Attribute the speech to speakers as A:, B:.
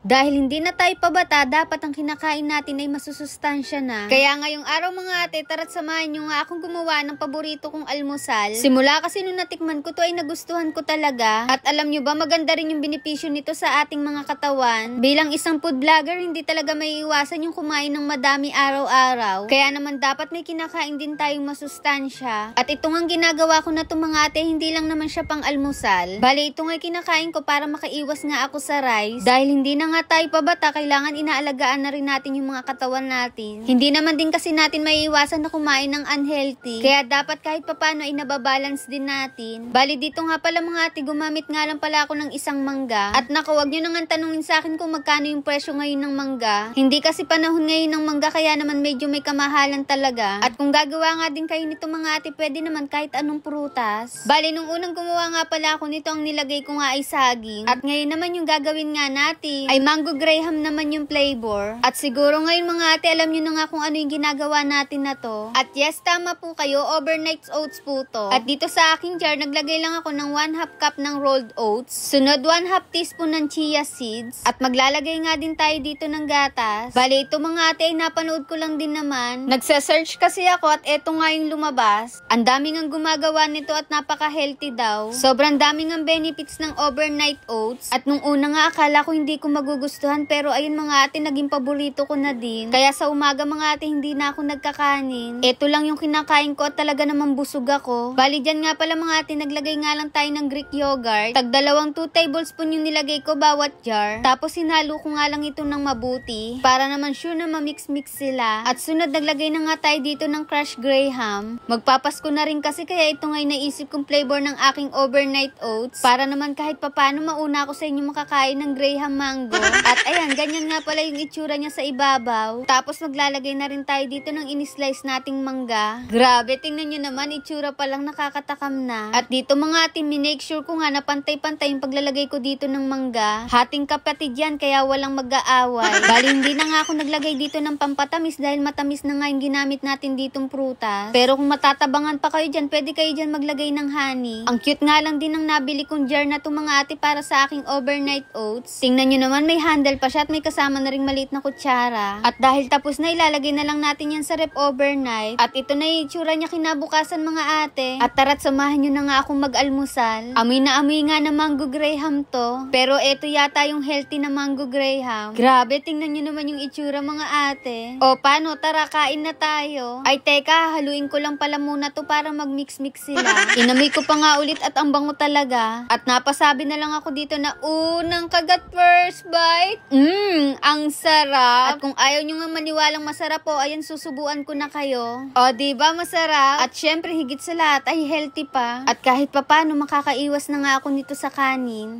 A: Dahil hindi na tayo pabata, dapat ang kinakain natin ay masusustansya na. Kaya ngayong araw mga ate, tara't samahan nyo nga akong gumawa ng paborito kong almusal. Simula kasi nung natikman ko to ay nagustuhan ko talaga. At alam nyo ba, maganda rin yung benepisyo nito sa ating mga katawan. Bilang isang food vlogger, hindi talaga maiiwasan yung kumain ng madami araw-araw. Kaya naman dapat may kinakain din tayong masustansya. At ito nga ginagawa ko na to mga ate, hindi lang naman siya pang almusal. Bale, ito nga kinakain ko para makaiwas nga ako sa rice. Dahil hindi na nga tayo pabata, kailangan inaalagaan na rin natin yung mga katawan natin. Hindi naman din kasi natin maiiwasan na kumain ng unhealthy. Kaya dapat kahit papano ay nababalance din natin. Bali dito nga pala mga ate, gumamit nga lang pala ako ng isang mangga. At naku, wag nyo nang tanungin sa akin kung magkano yung presyo ngayon ng mangga. Hindi kasi panahon ngayon ng mangga, kaya naman medyo may kamahalan talaga. At kung gagawa nga din kayo nito mga ate, pwede naman kahit anong prutas. Bali nung unang gumawa nga pala ako nito, ang nilagay ko nga ay saging. At ngayon naman yung gagawin nga natin ay mango graham naman yung flavor. At siguro ngayon mga ate, alam nyo na nga kung ano yung ginagawa natin na to. At yes, tama po kayo, overnight oats po to. At dito sa aking jar, naglagay lang ako ng 1/2 cup ng rolled oats. Sunod, 1/2 teaspoon ng chia seeds. At maglalagay nga din tayo dito ng gatas. Bali, ito mga ate ay napanood ko lang din naman. Nagsa-search kasi ako at eto nga yung lumabas. Ang daming ang gumagawa nito at napaka-healthy daw. Sobrang daming ang benefits ng overnight oats. At nung una nga akala ko hindi ko magugustuhan, pero ayun mga ate, naging paborito ko na din. Kaya sa umaga mga ate, hindi na ako nagkakanin. Ito lang yung kinakain ko at talaga naman busog ako. Bali dyan nga pala mga ate, naglagay nga lang tayo ng Greek yogurt. Tagdalawang 2 tablespoon yung nilagay ko bawat jar. Tapos hinalo ko nga lang ito ng mabuti para naman sure na mamix-mix sila. At sunod, naglagay na nga tayo dito ng crushed graham. Magpapasko na rin kasi, kaya ito nga naisip kong flavor ng aking overnight oats. Para naman kahit papano mauna ako sa inyo makakain ng graham mango. At ayan, ganyan nga pala yung itsura niya sa ibabaw. Tapos maglalagay na rin tayo dito ng in-slice nating mangga. Grabe, tingnan nyo naman, itsura pa lang nakakatakam na. At dito mga ate, minake sure ko nga na pantay-pantay yung paglalagay ko dito ng mangga. Hating kapatid yan, kaya walang mag-aaway. Bali, hindi na nga ako naglagay dito ng pampatamis dahil matamis na nga yung ginamit natin ditong prutas. Pero kung matatabangan pa kayo dyan, pwede kayo dyan maglagay ng honey. Ang cute nga lang din ng nabili kong jar na to mga ate para sa aking overnight oats. Tingnan nyo naman, may handle pa siya at may kasama na ring maliit na kutsara. At dahil tapos na, ilalagay na lang natin yan sa rep overnight. At ito na yung itsura niya kinabukasan mga ate. At tara't samahan nyo na nga akong mag-almusal. Amoy na amoy nga na mango graham to. Pero eto yata yung healthy na mango graham. Grabe, tingnan nyo naman yung itsura mga ate. O paano, tara kain na tayo. Ay teka, haluin ko lang pala muna to para mag-mix-mix sila. Inamoy ko pa nga ulit at ang bango talaga. At napasabi na lang ako dito na unang kagat first bite. Ang sarap. At kung ayaw nyo nga maniwalang masarap po, ayan, susubuan ko na kayo. O diba masarap? At syempre higit sa lahat ay healthy pa. At kahit papano makakaiwas na nga ako nito sa kanin.